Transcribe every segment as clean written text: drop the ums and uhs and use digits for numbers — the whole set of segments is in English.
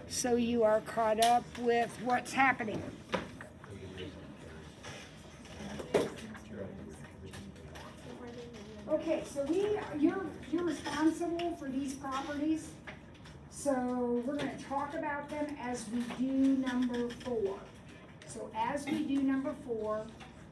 so you are caught up with what's happening. Okay, so you're responsible for these properties. So we're going to talk about them as we do number 4. So as we do number 4,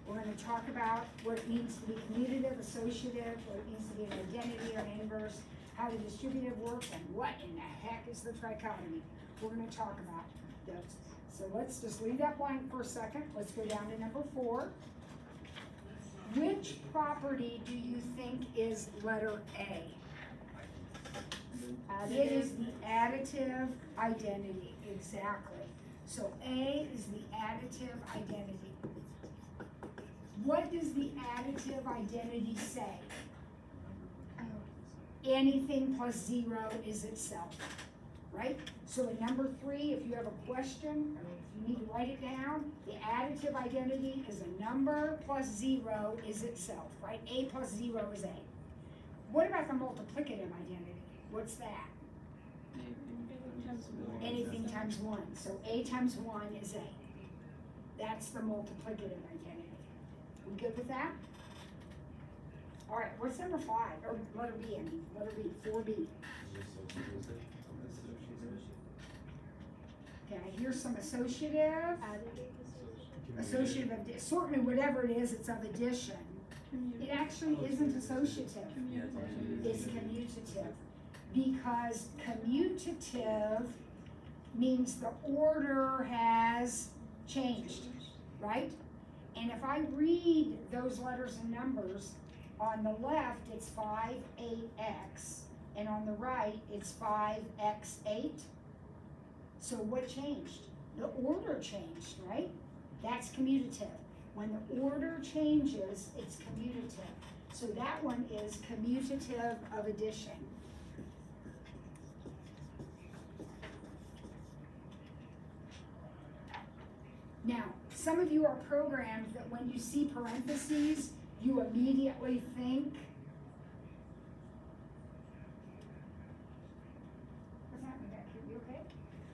we're going to talk about what it means to be commutative, associative, what it means to be an identity or an inverse, how the distributive works, and what in the heck is the trichotomy. We're going to talk about those. So let's just leave that blank for a second. Let's go down to number 4. Which property do you think is letter A? It is the additive identity, exactly. So A is the additive identity. What does the additive identity say? Anything plus 0 is itself, right? So in number 3, if you have a question, or if you need to write it down, the additive identity is a number plus 0 is itself, right? A plus 0 is A. What about the multiplicative identity? What's that? Anything times 1. So A times 1 is A. That's the multiplicative identity. We good with that? All right, what's number 5? Or letter B, I mean, letter B, 4B. Okay, here's some associative. Associative, certainly whatever it is, it's of addition. It actually isn't associative. It's commutative. Because commutative means the order has changed, right? And if I read those letters and numbers, on the left it's 5-8x, and on the right it's 5x8. So what changed? The order changed, right? That's commutative. When the order changes, it's commutative. So that one is commutative of addition. Now, some of you are programmed that when you see parentheses, you immediately think, what's happening back here? You okay?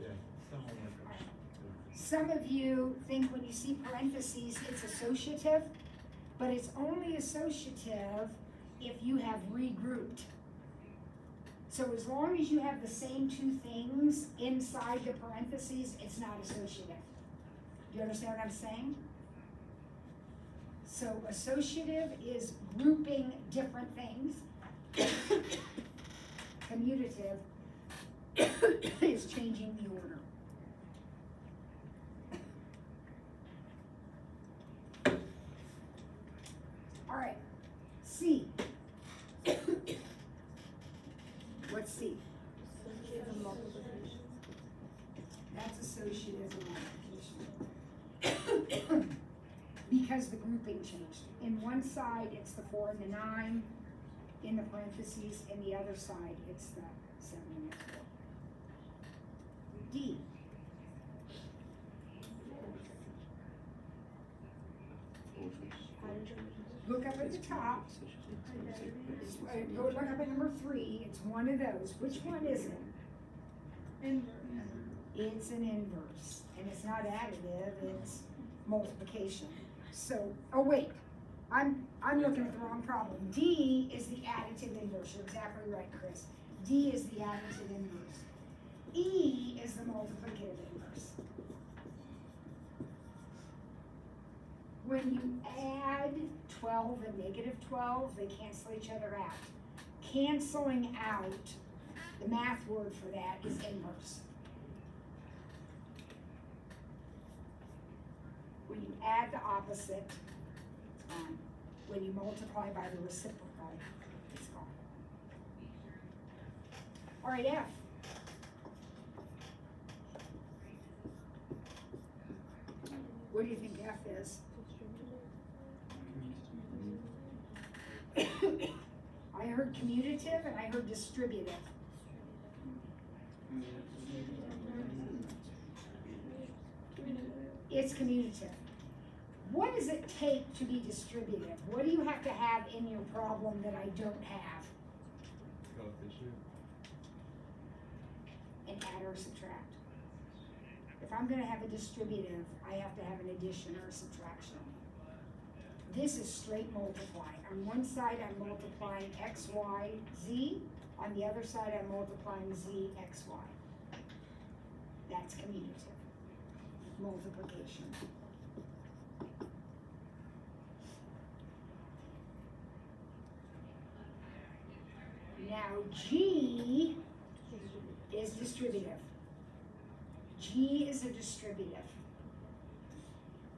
Yeah. Some of you think when you see parentheses, it's associative, but it's only associative if you have regrouped. So as long as you have the same 2 things inside the parentheses, it's not associative. Do you understand what I'm saying? So associative is grouping different things. Commutative is changing the order. All right, C. What's C? That's associative and multiplication. Because the grouping changed. In one side, it's the 4 and the 9 in the parentheses. In the other side, it's the 7 and the 4. D. Look up at the top. Go look up at number 3. It's one of those. Which one is it? Inverse. It's an inverse. And it's not additive, it's multiplication. So, oh wait, I'm looking at the wrong problem. D is the additive inverse. You're exactly right, Chris. D is the additive inverse. E is the multiplicative inverse. When you add 12 and negative 12, they cancel each other out. Canceling out, the math word for that is inverse. When you add the opposite, it's gone. When you multiply by the reciprocal, it's gone. All right, F. What do you think F is? I heard commutative and I heard distributive. It's commutative. What does it take to be distributive? What do you have to have in your problem that I don't have? Coefficient. And add or subtract. if I'm gonna have a distributive, I have to have an addition or a subtraction. This is straight multiply. On one side, I'm multiplying x, y, z. On the other side, I'm multiplying z, x, y. That's commutative multiplication. Now G is distributive. G is a distributive.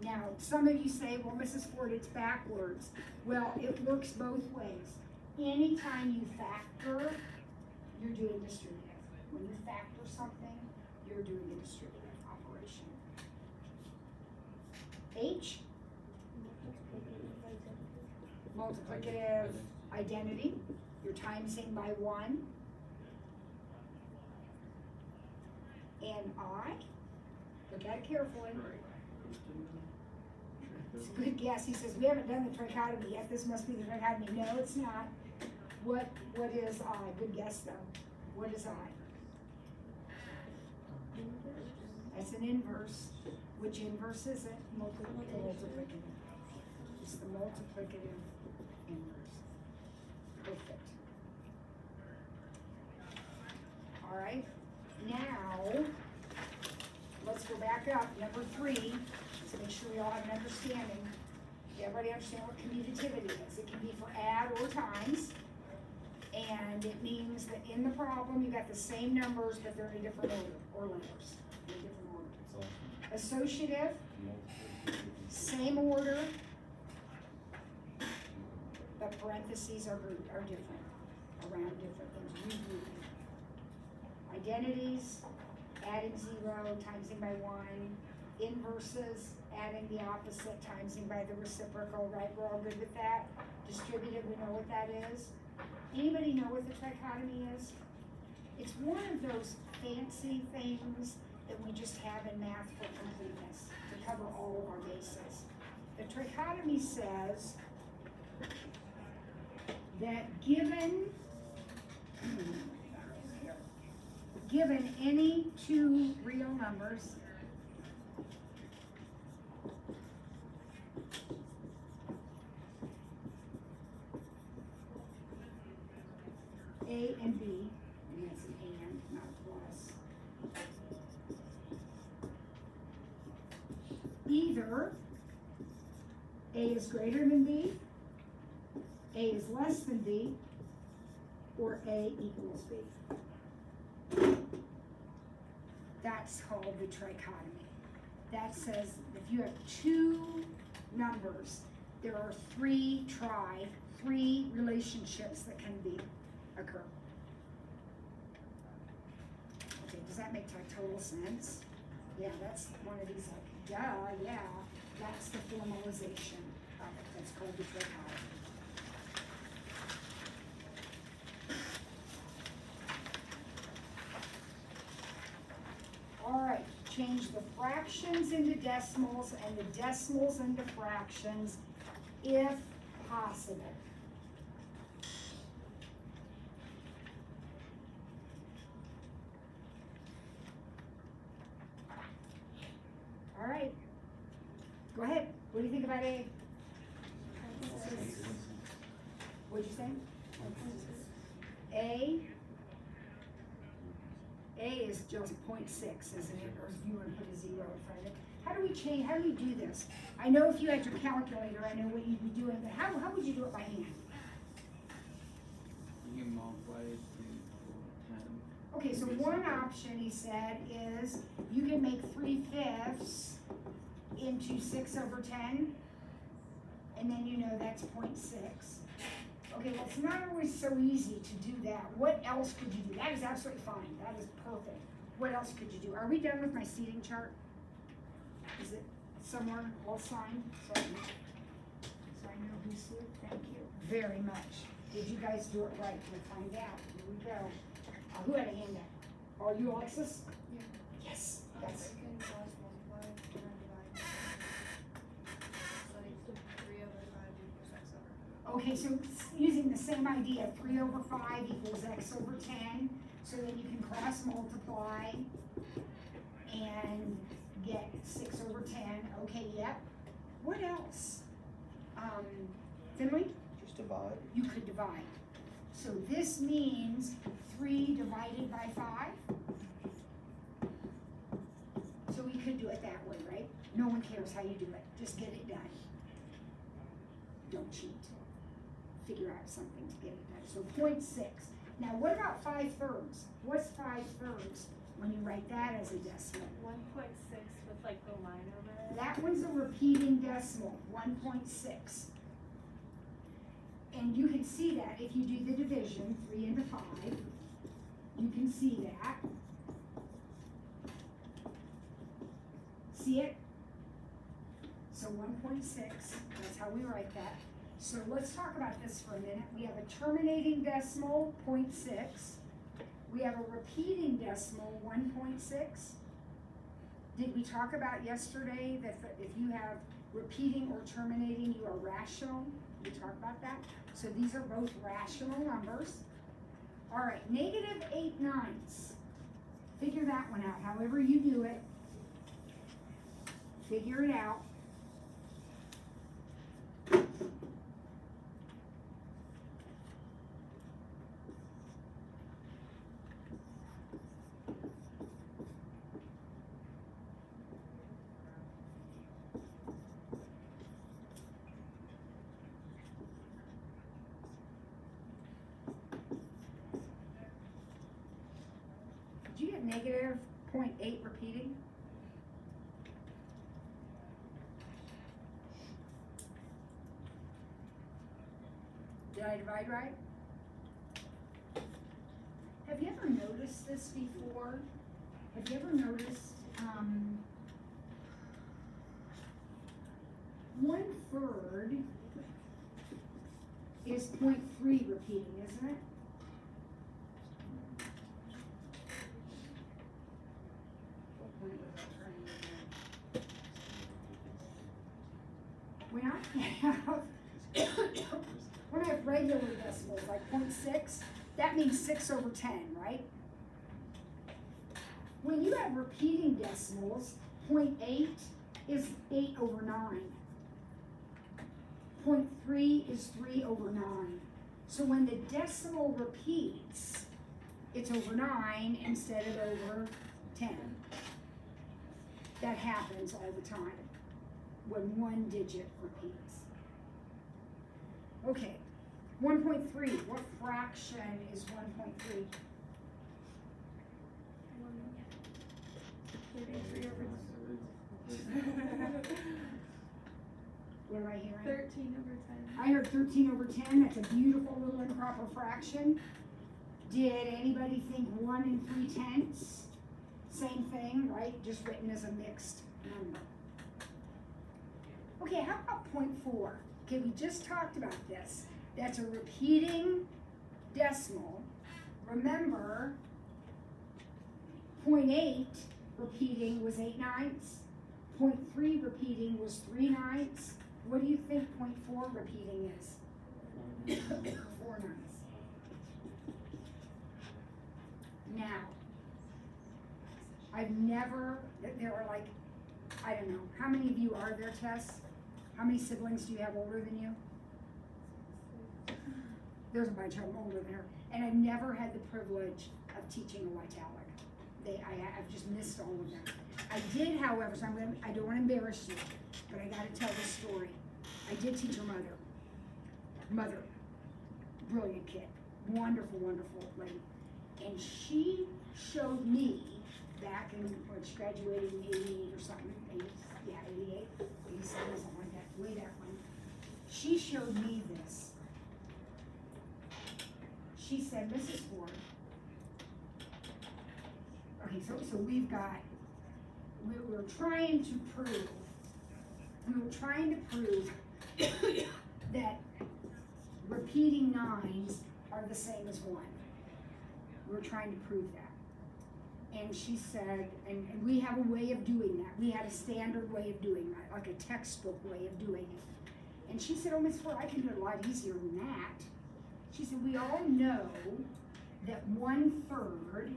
Now, some of you say, well, Mrs. Ford, it's backwards. Well, it works both ways. Anytime you factor, you're doing distributive. When you factor something, you're doing a distributive operation. H, multiplicative identity. You're timesing by 1. And I, look at it carefully. It's a good guess. He says, we haven't done the trichotomy yet. This must be the trichotomy. No, it's not. What is I? Good guess, though. What is I? That's an inverse. Which inverse is it? Multiplicative. It's the multiplicative inverse. Perfect. All right. Now, let's go back up. Number 3. Let's make sure we all have an understanding. Everybody understand what commutativity is? It can be for add or times. And it means that in the problem, you got the same numbers, but they're in a different order, or letters, in a different order. Associative, same order, but parentheses are different, around different things, regrouping. Identities, adding 0, timesing by 1. Inverses, adding the opposite, timesing by the reciprocal, right? We're all good with that. Distributive, we know what that is. Anybody know what the trichotomy is? It's one of those fancy things that we just have in math for completeness, to cover all of our bases. The trichotomy says that given any 2 real numbers, A and B, and that's an and, not a plus. Either A is greater than B, A is less than B, or A equals B. That's called the trichotomy. That says if you have 2 numbers, there are 3 relationships that can occur. Okay, does that make total sense? Yeah, that's one of these like, duh, yeah. That's the formalization of it. That's called the trichotomy. All right, change the fractions into decimals and the decimals into fractions if possible. All right, go ahead. What do you think about A? What'd you say? A is just 0.6, isn't it? Or if you want to put a 0 in front of it. How do we do this? I know if you had your calculator, I know what you'd be doing, but how would you do it by hand? You can multiply it to 10. Okay, so one option, he said, is you can make 3/5 into 6/10, and then you know that's 0.6. Okay, well, it's not always so easy to do that. What else could you do? That is absolutely fine. That is perfect. What else could you do? Are we done with my seating chart? Is it somewhere all signed? So I know who's here. Thank you very much. Did you guys do it right? We'll find out. Here we go. Who had a hand up? Are you Alexis? Yeah. Yes. That's Second plus multiply, and divide. So it's 3/5 equals x over. okay, so using the same idea, 3/5 equals x over 10, so then you can cross multiply, and get 6/10, okay, yep. What else? Finley, Just divide. you could divide. So this means 3 divided by 5. So we could do it that way, right? No one cares how you do it, just get it done. Don't cheat. Figure out something to get it done. So 0.6. Now what about 5/3? What's 5/3 when you write that as a decimal? 1.6 with like the line over it. That one's a repeating decimal, 1.6. And you can see that if you do the division, 3 into 5, you can see that. See it? So 1.6, that's how we write that. So let's talk about this for a minute. We have a terminating decimal, 0.6. We have a repeating decimal, 1.6. Did we talk about yesterday that if you have repeating or terminating, you are rational? We talked about that. So these are both rational numbers. All right, -8/9. Figure that one out. However you do it, figure it out. Did you get -0.8 repeating? Did I divide right? Have you ever noticed this before? Have you ever noticed, 1/3 is 0.3 repeating, isn't it? What point was I trying to get? When I have regular decimals, like 0.6, that means 6/10, right? When you have repeating decimals, 0.8 is 8/9. 0.3 is 3/9. So when the decimal repeats, it's over 9 instead of over 10. That happens all the time when one digit repeats. Okay, 1.3, what fraction is 1.3? 33 over What am I hearing? 13/10. I heard 13/10, that's a beautiful little improper fraction. Did anybody think 1 3/10? Same thing, right? Just written as a mixed number. Okay, how about 0.4? Okay, we just talked about this. That's a repeating decimal. Remember, 0.8 repeating was 8/9. 0.3 repeating was 3/9. What do you think 0.4 repeating is? 4/9. Now, I've never, there are like, I don't know, how many of you are there, Tess? How many siblings do you have older than you? There's a bunch of them older than her. And I've never had the privilege of teaching a italic. I've just missed all of them. I did, however, so I don't want to embarrass you, but I gotta tell this story. I did teach her mother, brilliant kid, wonderful, wonderful lady. And she showed me back in, when she graduated in 88 or something, 88, 87, something like that, way back when. She showed me this. She said, Mrs. Ford, okay, so we were trying to prove that repeating 9s are the same as 1. We were trying to prove that. And she said, and we have a way of doing that. We had a standard way of doing that, like a textbook way of doing it. And she said, oh, Miss Ford, I can do it a lot easier than that. She said, we all know that 1/3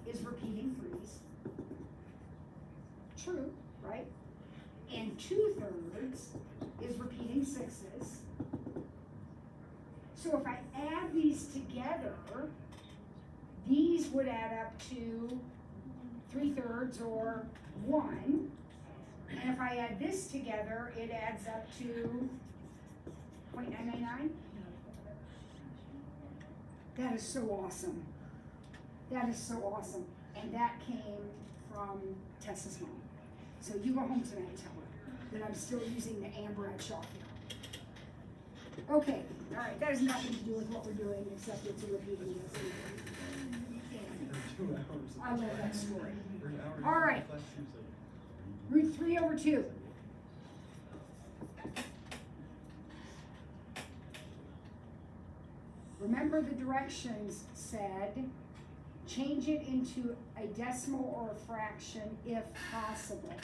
is repeating 3s. True. right? And 2/3 is repeating sixes. So if I add these together, these would add up to 3/3 or 1. And if I add this together, it adds up to 0.999. That is so awesome. That is so awesome. And that came from Tessa's mom. So you go home tonight and tell her that I'm still using the Amber at Shaw here. Okay, all right, that has nothing to do with what we're doing except it's a repeating this. I love that story. All right. Root 3/2. Remember the directions said, change it into a decimal or a fraction if possible.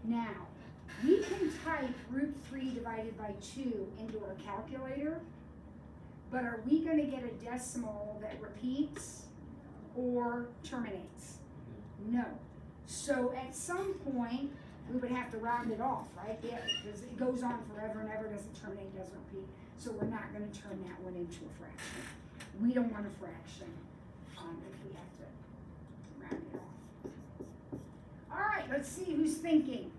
Now, we can type root 3 divided by 2 into our calculator, but are we going to get a decimal that repeats or terminates? No. So at some point, we would have to round it off, right? Yeah, because it goes on forever and ever, doesn't terminate, doesn't repeat. So we're not going to turn that one into a fraction. We don't want a fraction if we have to round it off. All right, let's see who's thinking.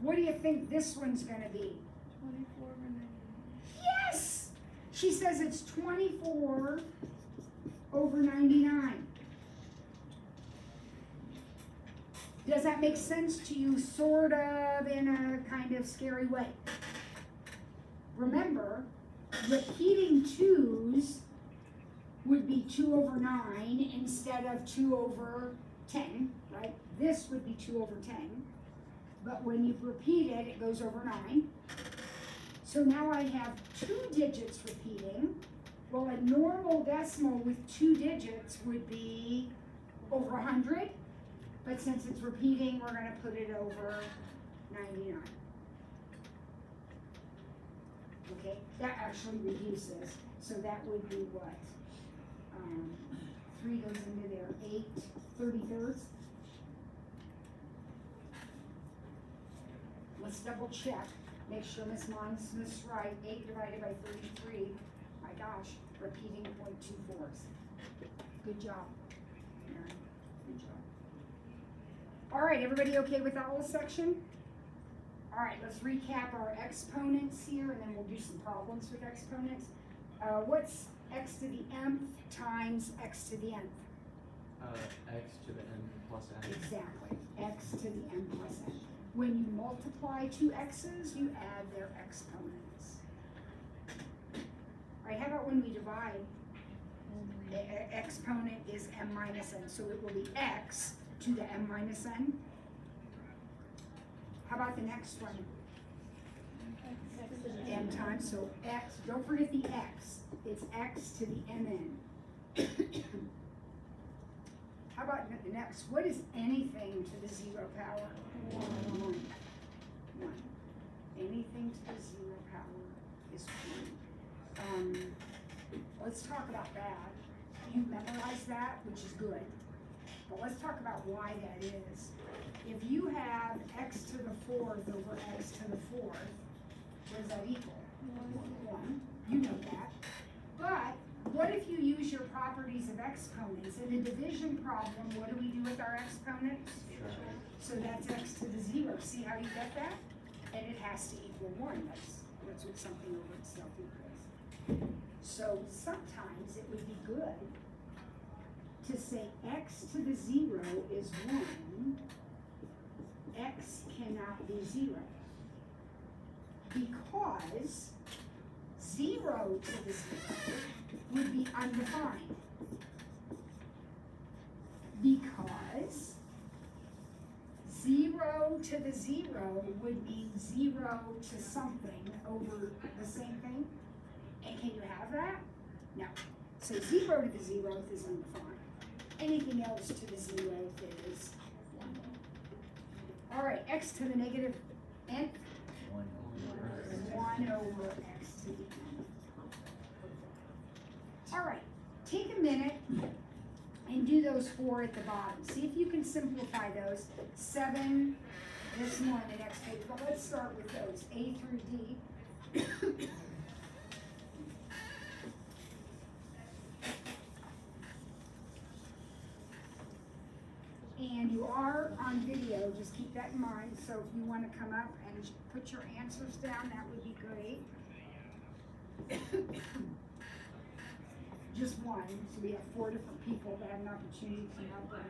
What do you think this one's going to be? 24 over 99. Yes! She says it's 24 over 99. Does that make sense to you, sort of, in a kind of scary way? Remember, repeating 2's would be 2 over 9 instead of 2 over 10, right? This would be 2 over 10. But when you repeat it, it goes over 9. So now I have 2 digits repeating. Well, a normal decimal with 2 digits would be over 100. But since it's repeating, we're going to put it over 99. Okay, that actually reduces. So that would be what? 3 goes into there, 8 33rds. Let's double check. Make sure Miss Monsmith's right. 8 divided by 33. My gosh, repeating 0.24s. Good job. Mary. Good job. All right, everybody okay with that little section? All right, let's recap our exponents here, and then we'll do some problems with exponents. What's x to the mth times x to the nth? X to the n plus n. Exactly, x to the n plus n. When you multiply 2 x's, you add their exponents. All right, how about when we divide? Exponent is m minus n, so it will be x to the m minus n. How about the next one? M times, so x, don't forget the x. It's x to the mn. How about the next? What is anything to the 0 power? 1. Anything to the 0 power is 1. Let's talk about that. You memorize that, which is good. But let's talk about why that is. If you have x to the 4th over x to the 4th, what does that equal? 1. You know that. But what if you use your properties of exponents? In a division problem, what do we do with our exponents? So that's x to the 0. See how you get that? And it has to equal 1. That's what something over itself equals. So sometimes it would be good to say x to the 0 is 1. X cannot be 0. Because 0 to the 0 would be undefined. Because 0 to the 0 would be 0 to something over the same thing. And can you have that? No. So 0 to the 0th is undefined. Anything else to the 0th is 1. All right, x to the negative nth. 1 over x to the nth. All right, take a minute and do do those 4 at the bottom. See if you can simplify those. 7, this one, the next page. But let's start with those, A through D. And you are on video, just keep that in mind. So if you want to come up and put your answers down, that would be great. Just one, so we have 4 different people that have an opportunity to come up.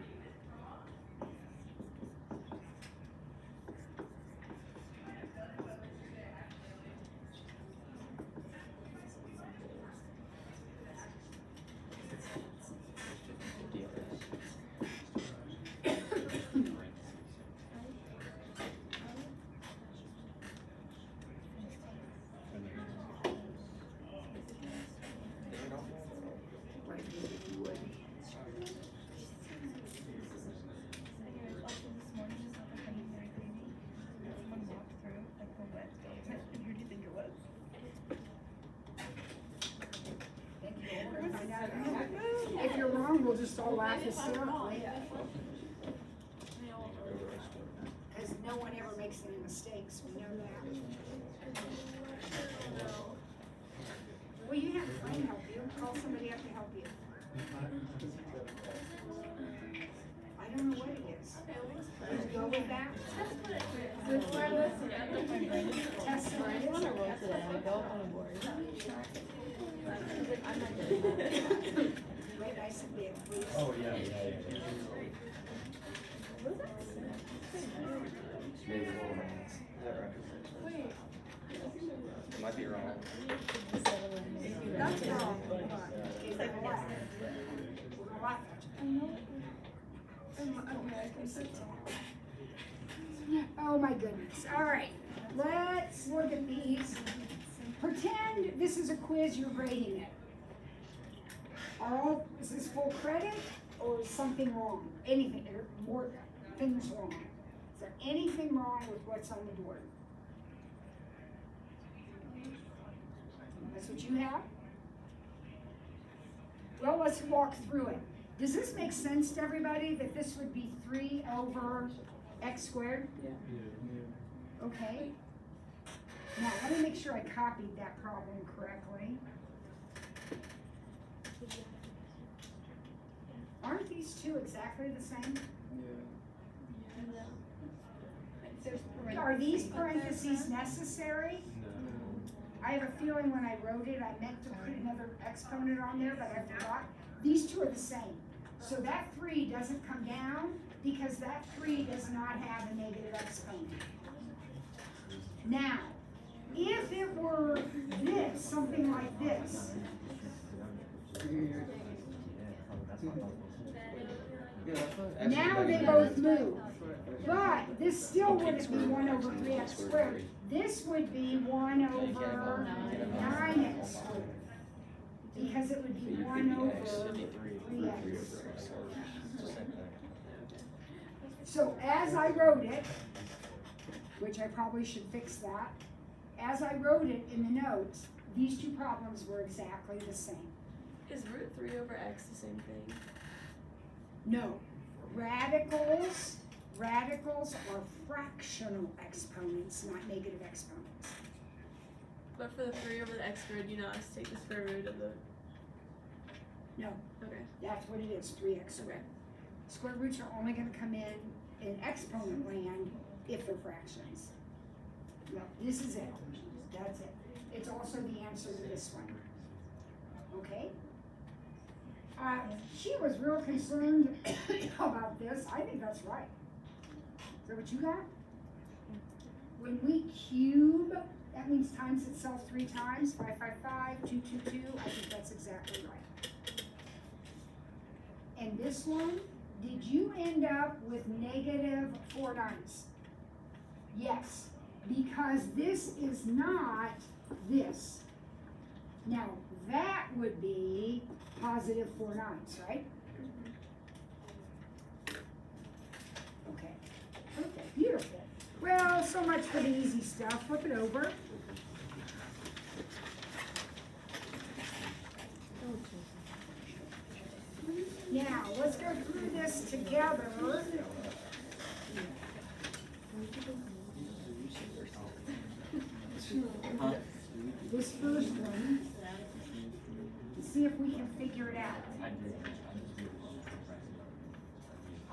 If you're wrong, we'll just all laugh hysterically. Because no one ever makes any mistakes, we know that. Well, you have a friend help you, call somebody up to help you. I don't know what it is. Would you go with that? Test Wait, I said big, please. Oh, yeah. Maybe a little hands. Is that right? I might be wrong. That's wrong. Okay, we're gonna laugh. We're gonna laugh at you. Oh my goodness. All right, let's look at these. Pretend this is a quiz, you're grading it. Is this full credit or is something wrong? Anything, or more things wrong? Is there anything wrong with what's on the board? That's what you have? Well, let's walk through it. Does this make sense to everybody that this would be 3 over x squared? Yeah. Okay. Now, let me make sure I copied that problem correctly. Aren't these two exactly the same? Are these parentheses necessary? No. I have a feeling when I wrote it, I meant to put another exponent on there, but I forgot. These two are the same. So that 3 doesn't come down because that 3 does not have a negative exponent. Now, if it were this, something like this, now they both move. But this still wouldn't be 1 over 3x squared. This would be 1 over 9x squared. Because it would be 1 over 3x. So as I wrote it, which I probably should fix that, as I wrote it in the notes, these two problems were exactly the same. Is root 3 over x the same thing? No. Radicals are fractional exponents, not negative exponents. But for the 3 over the x squared, you not have to take the square root of the... No, Okay. that's what it is, 3x squared. Square roots are only gonna come in exponent land if they're fractions. No, this is it. That's it. It's also the answer to this one. Okay? She was real concerned about this. I think that's right. Is that what you got? When we cube, that means times itself 3 times. 5, 5, 5, 2, 2, 2. I think that's exactly right. And this one, did you end up with negative 4 9s? Yes, because this is not this. Now, that would be positive 4 9s, right? Okay, perfect, beautiful. Well, so much for the easy stuff. Flip it over. Now, let's go through this together. This first one, see if we can figure it out.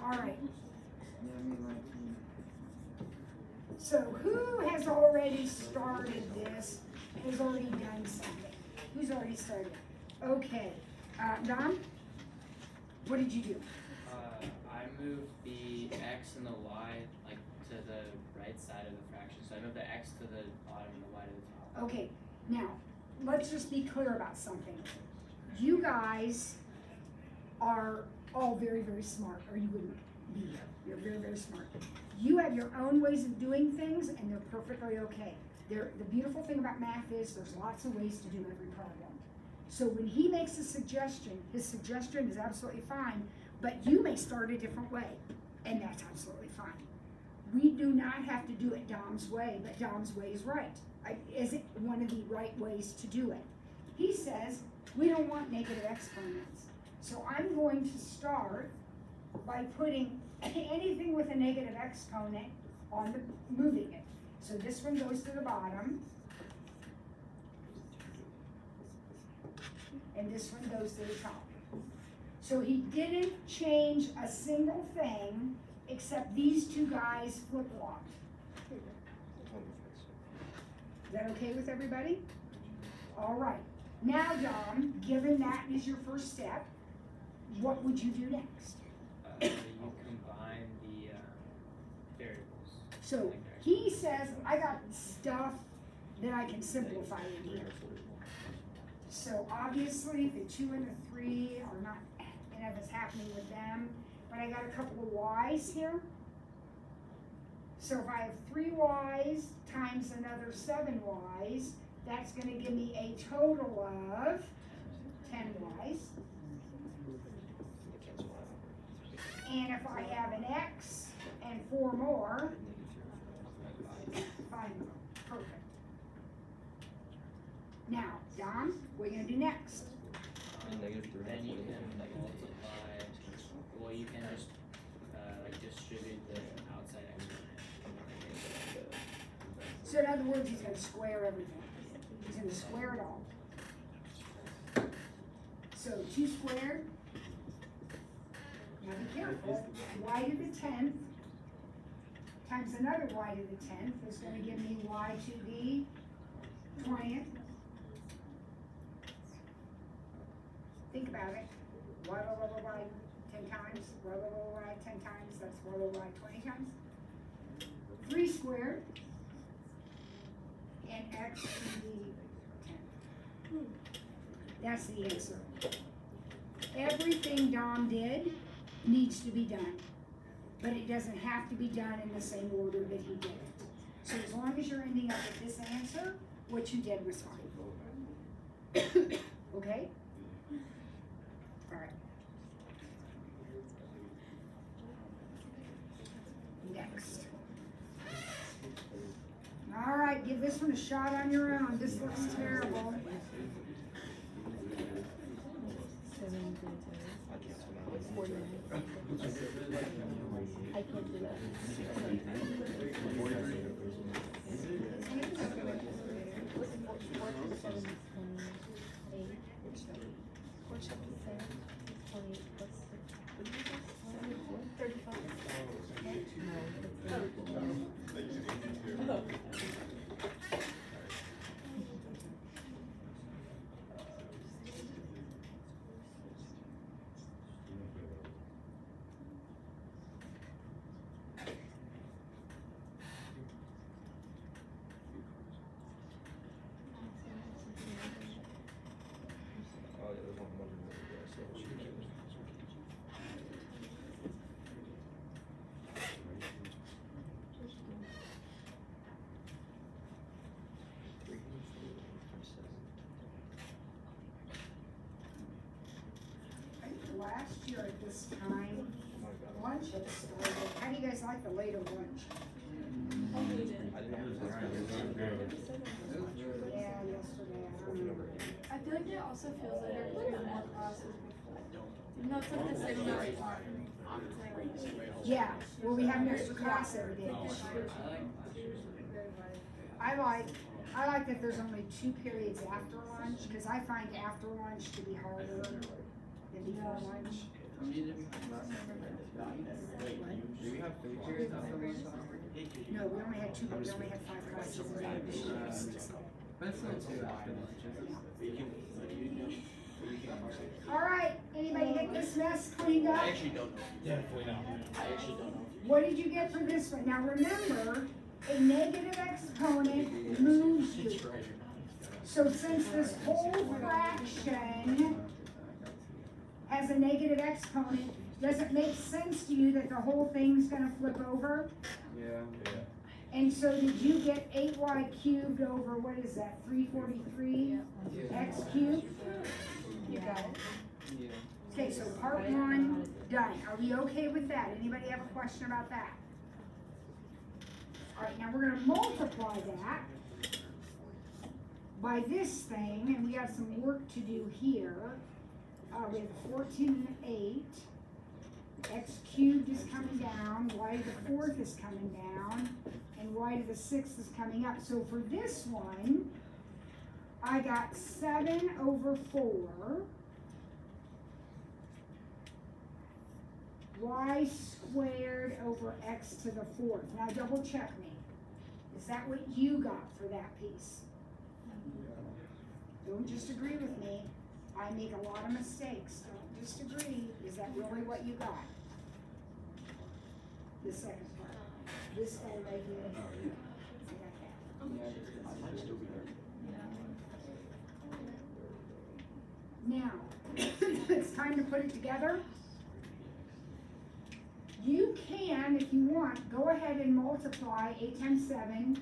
All right. So who has already started this, has already done something? Who's already started? Okay, Don, what did you do? I moved the x and the y like to the right side of the fraction. So I moved the x to the bottom and the y to the top. Okay, now, let's just be clear about something. You guys are all very, very smart, or you wouldn't be here. You're very, very smart. You have your own ways of doing things, and they're perfectly okay. The beautiful thing about math is there's lots of ways to do every problem. So when he makes a suggestion, his suggestion is absolutely fine, but you may start a different way, and that's absolutely fine. We do not have to do it Dom's way, but Dom's way is right. Is it one of the right ways to do it? He says we don't want negative exponents. So I'm going to start by putting anything with a negative exponent on the, moving it. So this one goes to the bottom. And this one goes to the top. So he didn't change a single thing except these two guys flip-flopped. Is that okay with everybody? All right. Now, Dom, given that is your first step, what would you do next? You combine the variables. So he says, I got stuff that I can simplify in here. So obviously the 2 and the 3 are not enough is happening with them, but I got a couple of y's here. So if I have 3 y's times another 7 y's, that's going to give me a total of 10 y's. And if I have an x and 4 more, 5 more. Perfect. Now, Dom, what are you going to do next? Then you can multiply. Well, you can just like distribute the outside exponent. So in other words, he's going to square everything. He's going to square it all. So 2 squared. Now be careful. Y to the 10th times another y to the 10th is going to give me y to the 20th. Think about it. Y over y 10 times, y over y 10 times, that's y over y 20 times. 3 squared, and x to the 10th. That's the answer. Everything Dom did needs to be done, but it doesn't have to be done in the same order that he did it. So as long as you're ending up with this answer, what you did was fine. Okay? All right. Next. All right, give this one a shot on your own. This looks terrible. I can't do that. Last year at this time, lunch had started. How do you guys like the later lunch? Yeah, yesterday. I feel like it also feels like there could be more classes before. No, it's like the same amount. Yeah, well, we have an extra class every day this year. I like that there's only 2 periods after lunch, because I find after lunch to be harder than before lunch. Do we have 3 periods after lunch? No, we only had 2, but we only had 5 classes a day this year. That's not too after lunch. All right, anybody get this mess cleaned up? I actually don't know. Definitely not. I actually don't know. What did you get for this one? Now remember, a negative exponent moves you. So since this whole fraction has a negative exponent, does it make sense to you that the whole thing's gonna flip over? Yeah. And so did you get 8y cubed over, what is that, 343 x cubed? You got it. Yeah. Okay, so part 1, done. Are we okay with that? Anybody have a question about that? All right, now we're gonna multiply that by this thing, and we have some work to do here. We have 14 and 8. X cubed is coming down, y to the 4th is coming down, and y to the 6th is coming up. So for this one, I got 7 over 4 y squared over x to the 4th. Now double check me. Is that what you got for that piece? Don't just agree with me. I make a lot of mistakes. Don't just agree. Is that really what you got? The second part. This guy right here. I got that. Now, it's time to put it together. You can, if you want, go ahead and multiply 8 times 7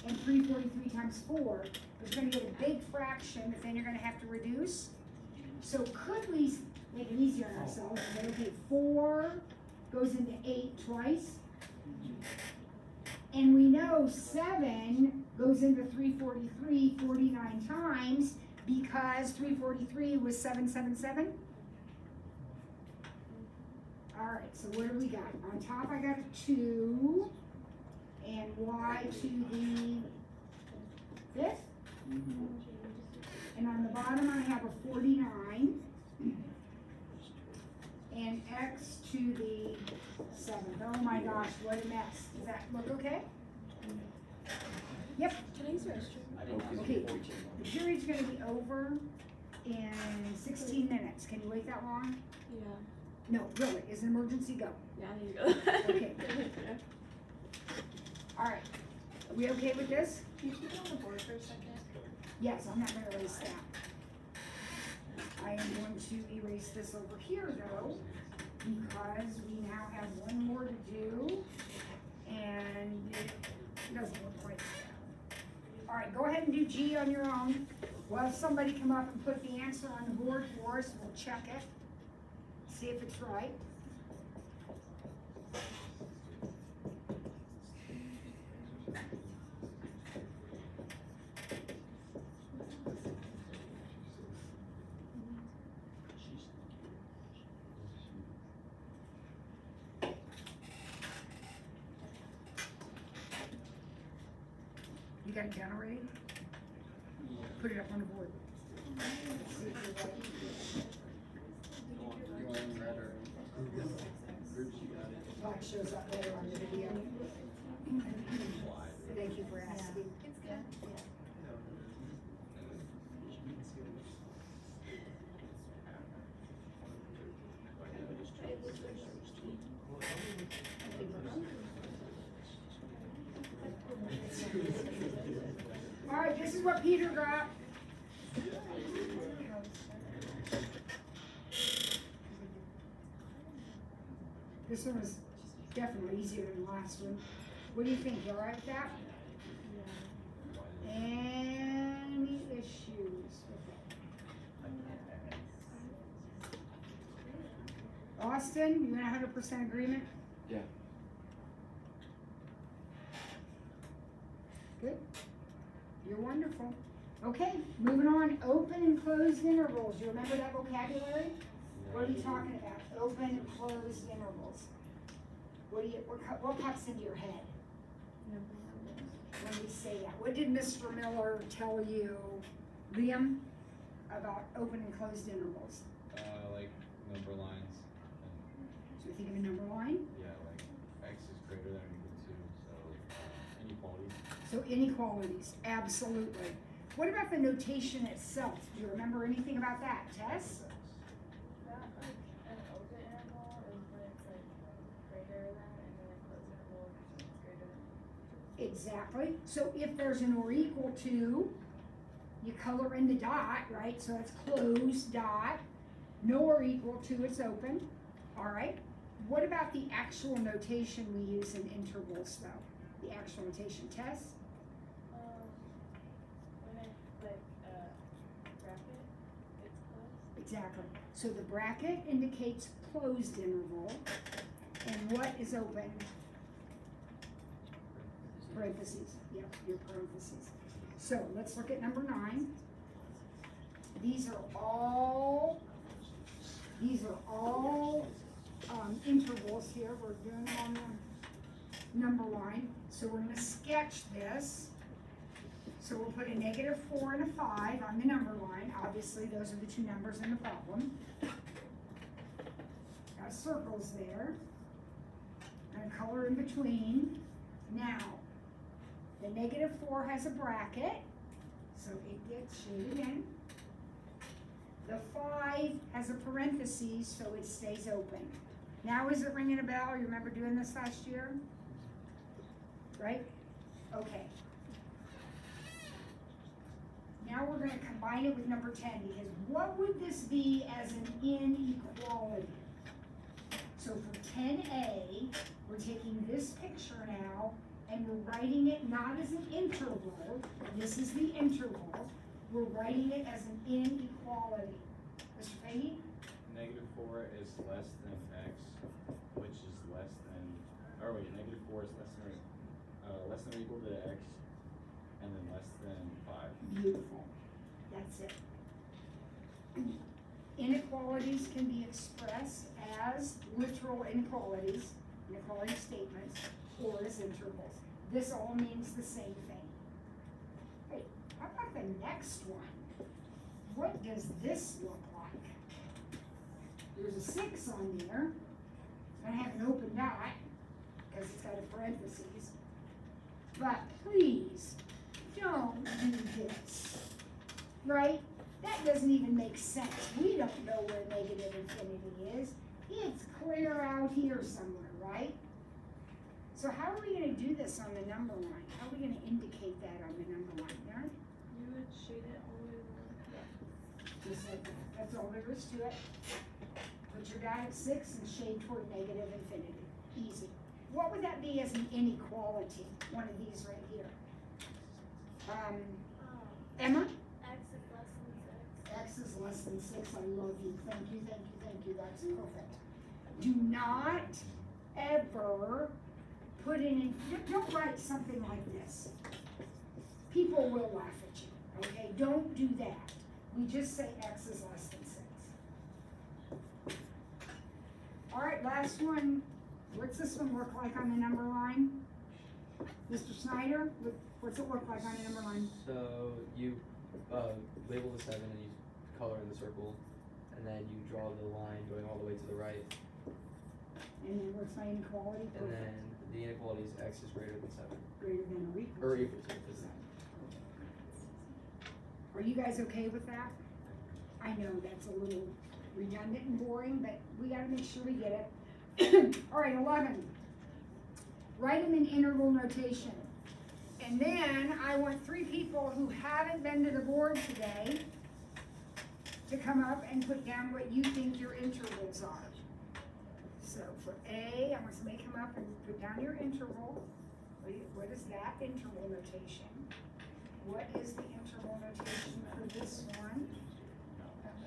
and 343 times 4. But you're going to get a big fraction that then you're going to have to reduce. So could we make it easier on ourselves? Okay, 4 goes into 8 twice. And we know 7 goes into 343 49 times because 343 was 777. All right, so what do we got? On top I got a 2 and y to the 5th. And on the bottom I have a 49 and x to the 7th. Oh my gosh, what a mess. Does that look okay? Yep. Can I use the restroom? Okay, the period's gonna be over in 16 minutes. Can you wait that long? Yeah. No, really, is an emergency, go. Yeah, I need to go. Okay. All right, are we okay with this? Can you keep it on the board for a second? Yes, I'm not gonna erase that. I am going to erase this over here though, because we now have one more to do, and it doesn't look quite fair. All right, go ahead and do G on your own. We'll have somebody come up and put the answer on the board for us, we'll check it, see if it's right. You got it down already? Put it up on the board. See if you're right. You want in red or groups? You got it. Black shows up better on the video. Thank you for asking. It's good. All right, this is what Peter got. This one was definitely easier than the last one. What do you think? You all right with that? Any issues with it? Austin, you in 100% agreement? Yeah. Good. You're wonderful. Okay, moving on. Open and closed intervals. You remember that vocabulary? What are we talking about? Open and closed intervals. What pops into your head when we say that? What did Mr. Miller tell you, Liam, about open and closed intervals? Like number lines. So think of a number line. Yeah, like x is greater than or equal to, so inequalities. So inequalities, absolutely. What about the notation itself? Do you remember anything about that, Tess? That like an open interval is when it's like greater than, and then a closed interval is when it's greater than. Exactly. So if there's an or equal to, you color in the dot, right? So it's closed dot. No or equal to, it's open. All right. What about the actual notation we use in intervals, though? The actual notation, Tess? When it's like bracket, it's closed. Exactly. So the bracket indicates closed interval, and what is open? Parentheses. Yep, your parentheses. So let's look at number 9. These are all intervals here. We're doing them on the number line. So we're going to sketch this. So we'll put a -4 and a 5 on the number line. Obviously, those are the two numbers in the problem. Got circles there. And color in between. Now, the -4 has a bracket, so it gets shaded in. The 5 has a parenthesis, so it stays open. Now is it ringing a bell? You remember doing this last year? Right? Okay. Now we're going to combine it with number 10, because what would this be as an inequality? So for 10a, we're taking this picture now, and we're writing it not as an interval. This is the interval. We're writing it as an inequality. Mr. Fahey? -4 is less than x, which is less than, or wait, -4 is less than or equal to x, and then less than 5. Beautiful. That's it. Inequalities can be expressed as literal inequalities, inequality statements, or as intervals. This all means the same thing. Hey, how about the next one? What does this look like? There's a 6 on there. It's gonna have an open dot, because it's got a parentheses. But please, don't do this, right? That doesn't even make sense. We don't know where negative infinity is. It's clear out here somewhere, right? So how are we gonna do this on the number line? How are we gonna indicate that on the number line, Darren? You would shade it all the way around. Just like that. That's all there is to it. Put your dot at 6 and shade toward negative infinity. Easy. What would that be as an inequality? One of these right here. Emma? X is less than 6. X is less than 6. I love you. Thank you, thank you, thank you. That's perfect. Do not ever put in, don't write something like this. People will laugh at you, okay? Don't do that. We just say X is less than 6. All right, last one. What's this one look like on the number line? Mr. Snyder, what's it look like on the number line? So you label the 7 and you color in the circle, and then you draw the line going all the way to the right. And then what's my inequality? And then the inequality is x is greater than 7. Greater than or equal. Or equal to. Are you guys okay with that? I know that's a little redundant and boring, but we gotta make sure we get it. All right, 11. Write them in interval notation. And then I want 3 people who haven't been to the board today to come up and put down what you think your intervals are. So for A, I want somebody to come up and put down your interval. What is that interval notation? What is the interval notation for this one?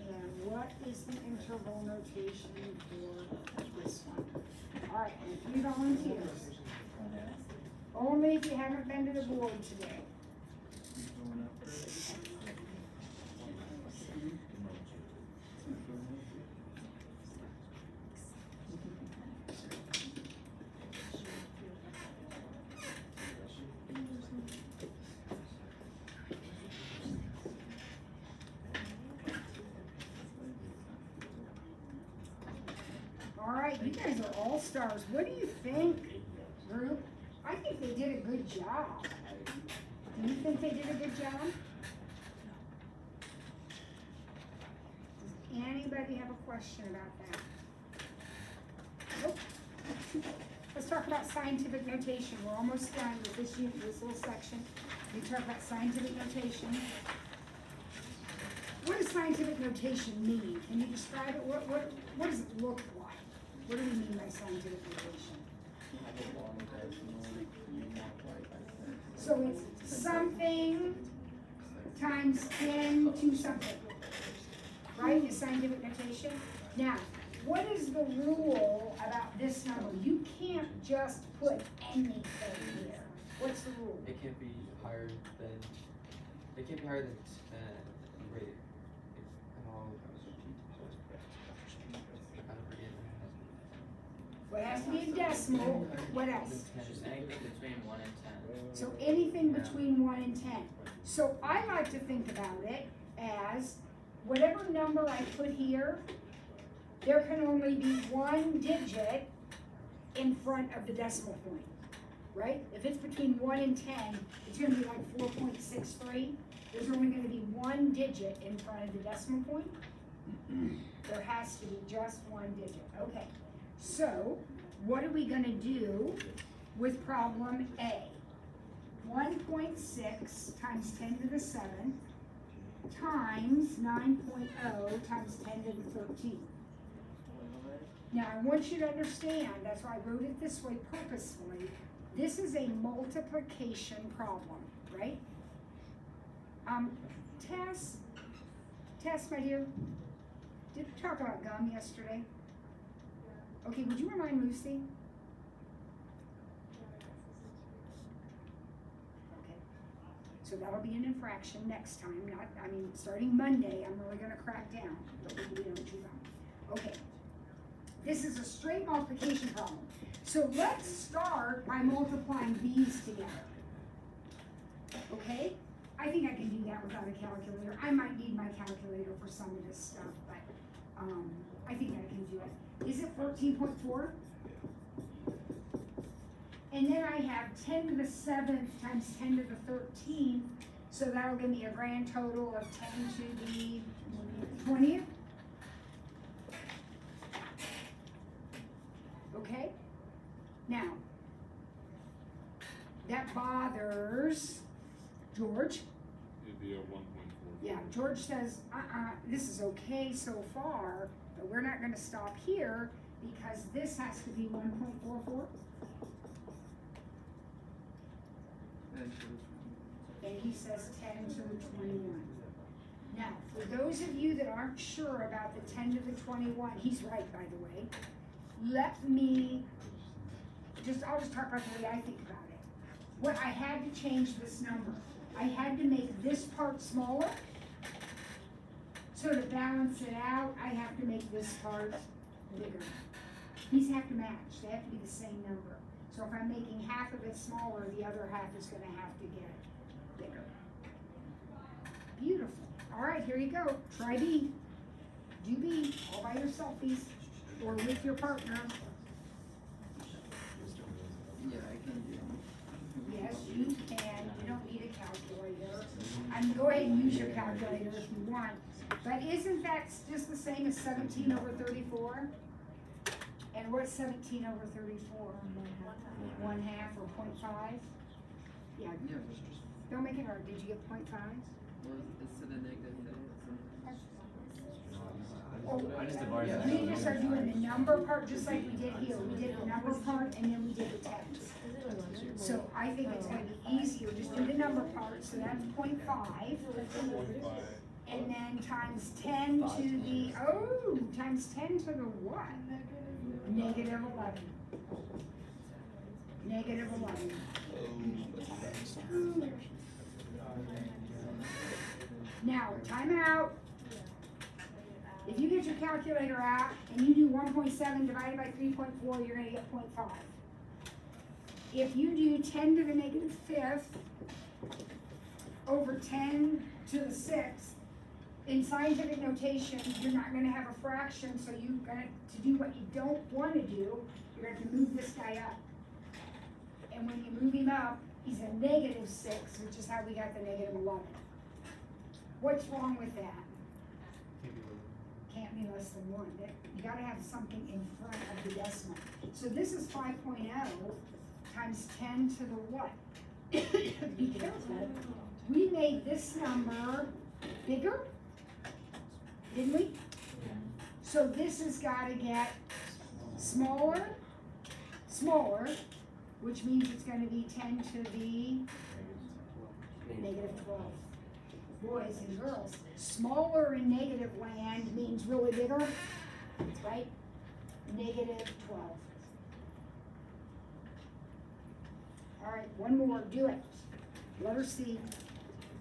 And what is the interval notation for this one? All right, and 3 volunteers. Only if you haven't been to the board today. You guys are all stars. What do you think, group? I think they did a good job. Do you think they did a good job? Does anybody have a question about that? Nope. Let's talk about scientific notation. We're almost done with this unit, this little section. We talk about scientific notation. What does scientific notation mean? Can you describe it? What does it look like? What do we mean by scientific notation? So it's something times 10 to something, right? Is scientific notation. Now, what is the rule about this number? You can't just put anything here. What's the rule? It can't be higher than 10. Wait. Well, it has to be a decimal. What else? Just anything between 1 and 10. So anything between 1 and 10. So I like to think about it as whatever number I put here, there can only be one digit in front of the decimal point, right? If it's between 1 and 10, it's gonna be like 4.63. There's only gonna be one digit in front of the decimal point. There has to be just one digit. Okay, so what are we gonna do with problem A? 1.6 times 10 to the 7 times 9.0 times 10 to the 13. Now, I want you to understand, that's why I wrote it this way purposefully. This is a multiplication problem, right? Tess, my dear, did we talk about gum yesterday? Okay, would you remind Lucy? Okay, so that'll be an infraction next time, starting Monday, I'm really gonna crack down, but we don't chew gum. Okay. This is a straight multiplication problem. So let's start by multiplying these together. Okay? I think I can do that without a calculator. I might need my calculator for some of this stuff, but I think I can do it. Is it 14.4? And then I have 10 to the 7th times 10 to the 13th, so that'll give me a grand total of 10 to the 20th. Okay? Now, that bothers George. It'd be a 1.4. Yeah, George says, this is okay so far, but we're not gonna stop here because this has to be 1.44. And he says 10 to the 21. Now, for those of you that aren't sure about the 10 to the 21, he's right, by the way. I'll just talk about the way I think about it. What I had to change this number. I had to make this part smaller. So to balance it out, I have to make this part bigger. These have to match, they have to be the same number. So if I'm making half of it smaller, the other half is gonna have to get bigger. Beautiful. All right, here you go. Try B. Do B all by yourself, please, or with your partner. Yeah, I can do it. Yes, you can. You don't need a calculator. Go ahead and use your calculator if you want. But isn't that just the same as 17 over 34? And what's 17 over 34? 1/2 or 0.5? Yeah. Yeah, Don't make it hard. Did you get 0.5s? well, it's to the negative. I just divided that. We just are doing the number part just like we did here. We did the number part and then we did the tens. So I think it's gonna be easier, just do the number part, so that's 0.5. And then times 10 to the, times 10 to the what? Negative 11. Negative 11. Now, time out. If you get your calculator out and you do 1.7 divided by 3.4, you're gonna get 0.5. If you do 10 to the negative 5th over 10 to the 6th, in scientific notation, you're not gonna have a fraction, so you're gonna, to do what you don't wanna do, you're gonna have to move this guy up. And when you move him up, he's a -6, which is how we got the -11. What's wrong with that? Can't be less than 1. You gotta have something in front of the decimal. So this is 5.0 times 10 to the what? Be careful. We made this number bigger, didn't we? So this has gotta get smaller, which means it's gonna be 10 to the -12. Boys and girls, smaller in negative land means really bigger, right? -12. All right, one more, do it. Letter C.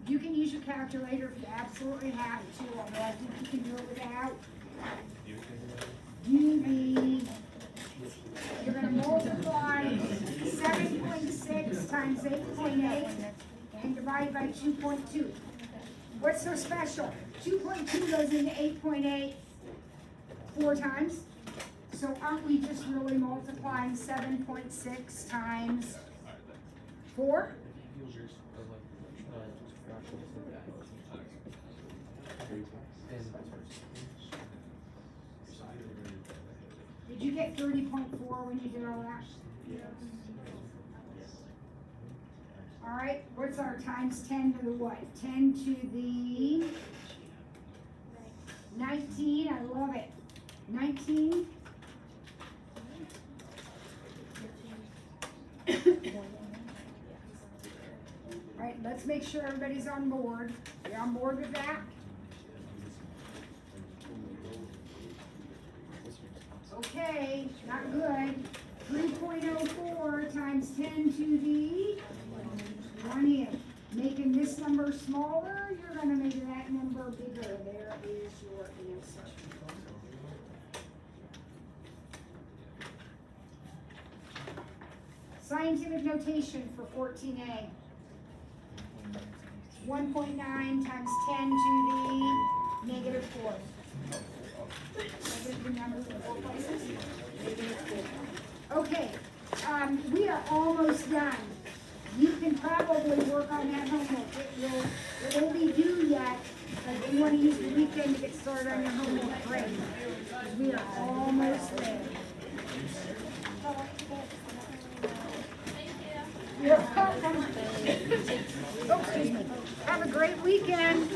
You can use your calculator if you absolutely have to, although I think you can do it without. You're gonna multiply 7.6 times 8.8 and divide by 2.2. What's so special? 2.2 goes into 8.8 4 times. So aren't we just really multiplying 7.6 times 4? Did you get 30.4 when you did all that? All right, what's our times 10 to the what? 10 to the 19, I love it. 19. All right, let's make sure everybody's on board. You on board with that? Okay, not good. 3.04 times 10 to the 20th. Making this number smaller, you're gonna make that number bigger. There is your answer. Scientific notation for 14A. 1.9 times 10 to the -4. Okay, we are almost done. You can probably work on that homework. It won't be due yet, but if you want to use the weekend to get started on your homework, great. We are almost there. You're welcome. Okay, have a great weekend.